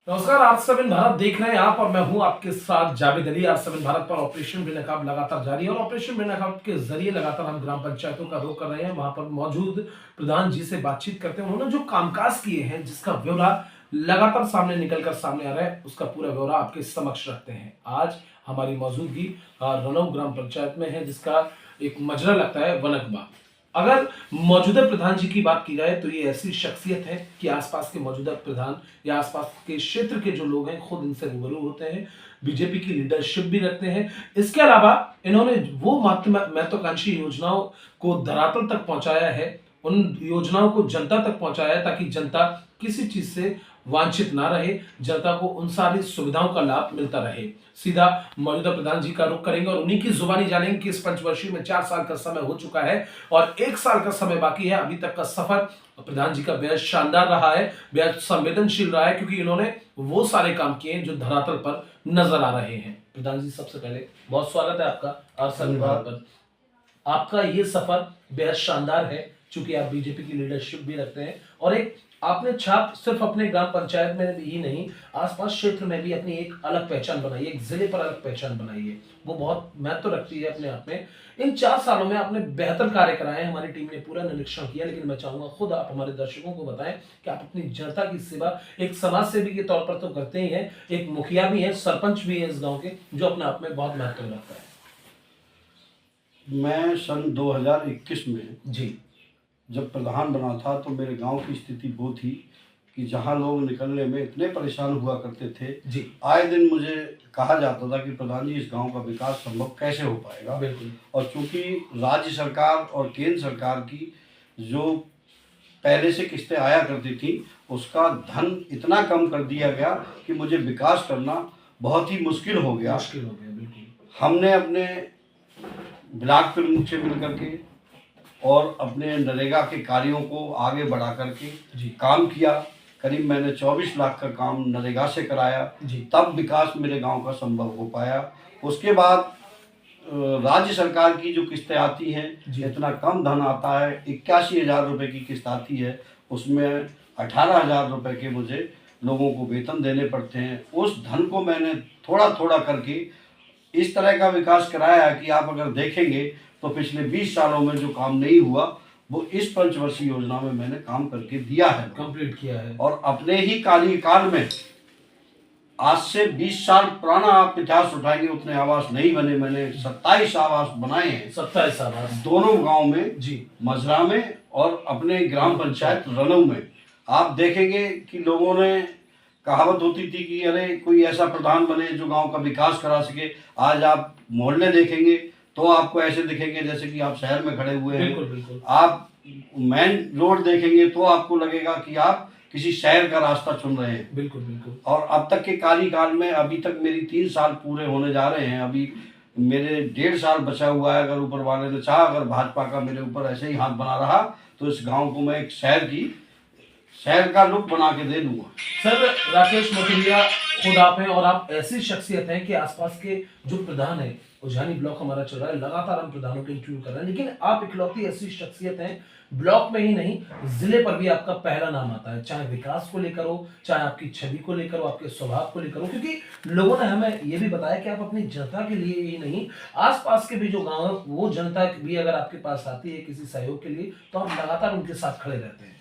नमस्कार, R7 भारत देख रहे हैं आप और मैं हूं आपके साथ जावेद अली। R7 भारत पर ऑपरेशन बेनकाब लगातार जारी है और ऑपरेशन बेनकाब के जरिए लगातार हम ग्राम पंचायतों का रुख कर रहे हैं। वहां पर मौजूद प्रधान जी से बातचीत करते हैं। उन्होंने जो कामकाज किए हैं, जिसका ब्यौरा लगातार सामने निकल कर सामने आ रहा है, उसका पूरा ब्यौरा आपके समक्ष रखते हैं। आज हमारी मौजूदगी रनौ ग्राम पंचायत में है, जिसका एक मजरा लगता है वनकबा। अगर मौजूदा प्रधान जी की बात की जाए तो ये ऐसी शख्सियत है कि आसपास के मौजूदा प्रधान या आसपास के क्षेत्र के जो लोग हैं खुद इनसे रूबरू होते हैं, बीजेपी की लीडरशिप भी रखते हैं। इसके अलावा इन्होंने वो महत्वाकांक्षी योजनाओं को धरातल तक पहुंचाया है, उन योजनाओं को जनता तक पहुंचाया है ताकि जनता किसी चीज से वांछित ना रहे, जनता को उन सारी सुविधाओं का लाभ मिलता रहे। सीधा मौजूदा प्रधान जी का रुख करेंगे और उन्हीं की जुबानी जानेंगे कि इस पंचवर्षीय में 4 साल का समय हो चुका है और 1 साल का समय बाकी है। अभी तक का सफर प्रधान जी का बेहद शानदार रहा है, बेहद संवेदनशील रहा है, क्योंकि इन्होंने वो सारे काम किए जो धरातल पर नजर आ रहे हैं। प्रधान जी, सबसे पहले बहुत स्वागत है आपका R7 भारत पर। आपका ये सफर बेहद शानदार है, क्योंकि आप बीजेपी की लीडरशिप भी रखते हैं और एक आपने छाप सिर्फ अपने ग्राम पंचायत में ही नहीं, आसपास क्षेत्र में भी अपनी एक अलग पहचान बनाई है, एक जिले पर अलग पहचान बनाई है। वो बहुत महत्व रखती है अपने आप में। इन 4 सालों में आपने बेहतर कार्य कराए हैं, हमारी टीम ने पूरा निरीक्षण किया, लेकिन मैं चाहूंगा खुद आप हमारे दर्शकों को बताएं कि आप अपनी जनता की सेवा एक समाज सेवी के तौर पर तो करते ही हैं, एक मुखिया भी है, सरपंच भी है इस गाँव के, जो अपने आप में बहुत महत्व रखता है। मैं सन 2021 में जी जब प्रधान बना था तो मेरे गांव की स्थिति वो थी कि जहां लोग निकलने में इतने परेशान हुआ करते थे। जी आए दिन मुझे कहा जाता था कि प्रधान जी, इस गांव का विकास संभव कैसे हो पाएगा। बिल्कुल। और चूंकि राज्य सरकार और केंद्र सरकार की जो पहले से किस्तें आया करती थी, उसका धन इतना कम कर दिया गया कि मुझे विकास करना बहुत ही मुश्किल हो गया। बिल्कुल। हमने अपने ब्लॉक प्रमुख से मिल करके और अपने नरेगा के कार्यों को आगे बढ़ा करके जी काम किया। करीब मैंने 24 लाख का काम नरेगा से कराया, जी तब विकास मेरे गांव का संभव हो पाया। उसके बाद राज्य सरकार की जो किस्तें आती हैं, इतना कम धन आता है, 81,000 रुपये की किस्त आती है, उसमें 18,000 रुपये के मुझे लोगों को वेतन देने पड़ते हैं। उस धन को मैंने थोड़ा थोड़ा करके इस तरह का विकास कराया कि आप अगर देखेंगे तो पिछले 20 सालों में जो काम नहीं हुआ वो इस पंचवर्षीय योजना में मैंने काम करके दिया है, कंप्लीट किया है। और अपने ही कार्यकाल में आज से 20 साल पुराना आप इतिहास उठाएंगे, उतने आवास नहीं बने। मैंने 27 आवास बनाए हैं, 27 आवास दोनों गांव में, जी, मजरा में और अपने ग्राम पंचायत रनौ में। आप देखेंगे कि लोगों ने, कहावत होती थी कि अरे कोई ऐसा प्रधान बने जो गांव का विकास करा सके। आज आप मोहल्ले देखेंगे तो आपको ऐसे दिखेंगे जैसे कि आप शहर में खड़े हुए हैं। बिल्कुल। आप मेन रोड देखेंगे तो आपको लगेगा कि आप किसी शहर का रास्ता चुन रहे हैं। बिल्कुल। और अब तक के कार्यकाल में अभी तक मेरी 3 साल पूरे होने जा रहे हैं। अभी मेरे 1.5 साल बचा हुआ है। अगर ऊपर वाले ने चाहा, अगर भाजपा का मेरे ऊपर ऐसे ही हाथ बना रहा, तो इस गाँव को मैं एक शहर का लुक बना के दे दूंगा। सर, राकेश मोतिया खुद आप हैं और आप ऐसी शख्सियत हैं कि आसपास के जो प्रधान है, उजानी ब्लॉक हमारा चल रहा है, लगातार हम प्रधानों के इंटरव्यू कर रहे हैं, लेकिन आप इकलौती ऐसी शख्सियत हैं, ब्लॉक में ही नहीं जिले पर भी आपका पहला नाम आता है, चाहे विकास को लेकर हो, चाहे आपकी छवि को लेकर हो, आपके स्वभाव को लेकर हो। क्योंकि लोगों ने हमें ये भी बताया कि आप अपनी जनता के लिए ही नहीं, आसपास के भी जो गाँव है, वो जनता भी अगर आपके पास आती है किसी सहयोग के लिए, तो आप लगातार उनके साथ खड़े रहते हैं।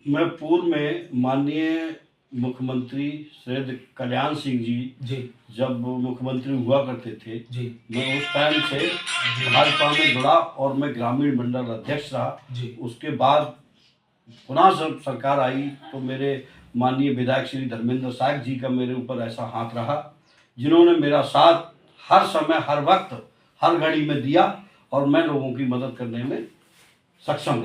मैं पूर्व में माननीय मुख्यमंत्री श्री कल्याण सिंह जी जब मुख्यमंत्री हुआ करते थे, मैं उस टाइम से भाजपा में जुड़ा और मैं ग्रामीण मंडल अध्यक्ष रहा। उसके बाद पुनः जब सरकार आई तो मेरे माननीय विधायक श्री धर्मेंद्र साहब जी का मेरे ऊपर ऐसा हाथ रहा, जिन्होंने मेरा साथ हर समय, हर वक्त, हर घड़ी में दिया और मैं लोगों की मदद करने में सक्षम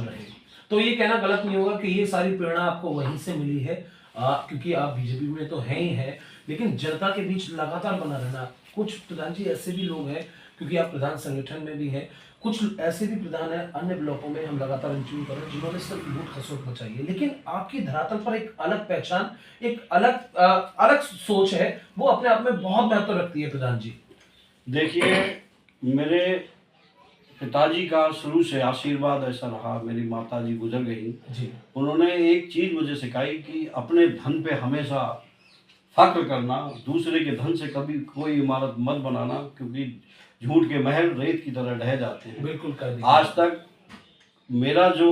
रहे। तो ये कहना गलत नहीं होगा कि ये सारी प्रेरणा आपको वहीं से मिली है, क्योंकि आप बीजेपी में तो हैं ही हैं, लेकिन जनता के बीच लगातार बना रहना। कुछ प्रधान जी ऐसे भी लोग हैं, क्योंकि आप प्रधान संगठन में भी हैं, कुछ ऐसे भी प्रधान हैं अन्य ब्लॉकों में, हम लगातार इंटरव्यू कर रहे हैं, जिन्होंने सिर्फ लूट खसोट मचाई है, लेकिन आपकी धरातल पर एक अलग पहचान, एक अलग सोच है, वो अपने आप में बहुत महत्व रखती है। प्रधान जी देखिए, मेरे पिताजी का शुरू से आशीर्वाद ऐसा रहा। मेरी माता जी गुजर गई, उन्होंने एक चीज़ मुझे सिखाई कि अपने धन पे हमेशा फख्र करना, दूसरे के धन से कभी कोई इमारत मत बनाना, क्योंकि झूठ के महल रेत की तरह ढह जाते हैं। बिल्कुल कर दी। आज तक मेरा जो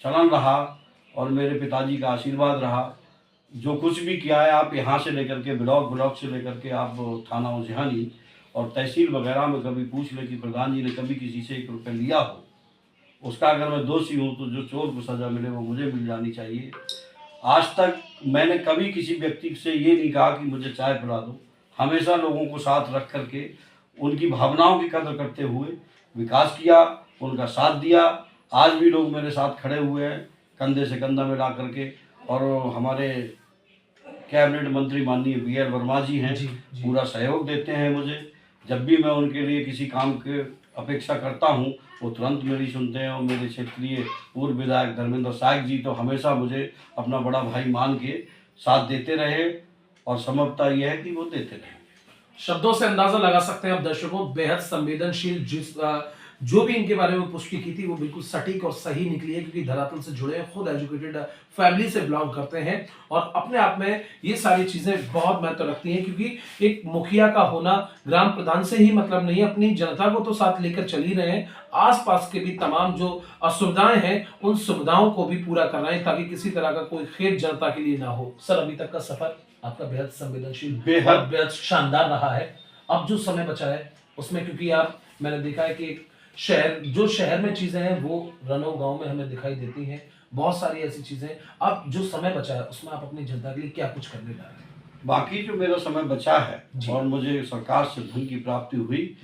चलन रहा और मेरे पिताजी का आशीर्वाद रहा, जो कुछ भी किया है, आप यहाँ से लेकर के ब्लॉक से लेकर के आप थाना उजिहानी और तहसील वगैरह में कभी पूछ ले कि प्रधान जी ने कभी किसी से 1 रुपये लिया हो, उसका अगर मैं दोषी हूँ तो जो चोर को सज़ा मिले वो मुझे मिल जानी चाहिए। आज तक मैंने कभी किसी व्यक्ति से ये नहीं कहा कि मुझे चाय पिला दो। हमेशा लोगों को साथ रख करके उनकी भावनाओं की कदर करते हुए विकास किया, उनका साथ दिया। आज भी लोग मेरे साथ खड़े हुए हैं कंधे से कंधा मिला करके, और हमारे कैबिनेट मंत्री माननीय BL वर्मा जी हैं, पूरा सहयोग देते हैं मुझे। जब भी मैं उनके लिए किसी काम की अपेक्षा करता हूं, वो तुरंत मेरी सुनते हैं। और मेरे क्षेत्रीय पूर्व विधायक धर्मेंद्र साहब जी तो हमेशा मुझे अपना बड़ा भाई मान के साथ देते रहे, और संभवतः यह है कि वो देते रहे। शब्दों से अंदाजा लगा सकते हैं आप दर्शकों, बेहद संवेदनशील जो भी इनके बारे में पुष्टि की थी वो बिल्कुल सटीक और सही निकली है, क्योंकि धरातल से जुड़े हैं, खुद एजुकेटेड फैमिली से बिलोंग करते हैं, और अपने आप में ये सारी चीजें बहुत महत्व रखती हैं। क्योंकि एक मुखिया का होना ग्राम प्रधान से ही मतलब नहीं, अपनी जनता को तो साथ लेकर चल ही रहे हैं, आसपास के भी तमाम जो असुविधाएं हैं उन सुविधाओं को भी पूरा कर रहे हैं, ताकि किसी तरह का कोई खेद जनता के लिए ना हो। सर, अभी तक का सफर आपका बेहद संवेदनशील, बेहद शानदार रहा है। अब जो समय बचा है उसमें, क्योंकि आप मैंने देखा है कि शहर में चीजें हैं वो रनो गांव में हमें दिखाई देती हैं, बहुत सारी ऐसी चीजें। अब जो समय बचा है उसमें आप अपनी जनता के लिए क्या कुछ करने जा रहे हैं? बाकी जो मेरा समय बचा है और मुझे सरकार से धन की प्राप्ति हुई,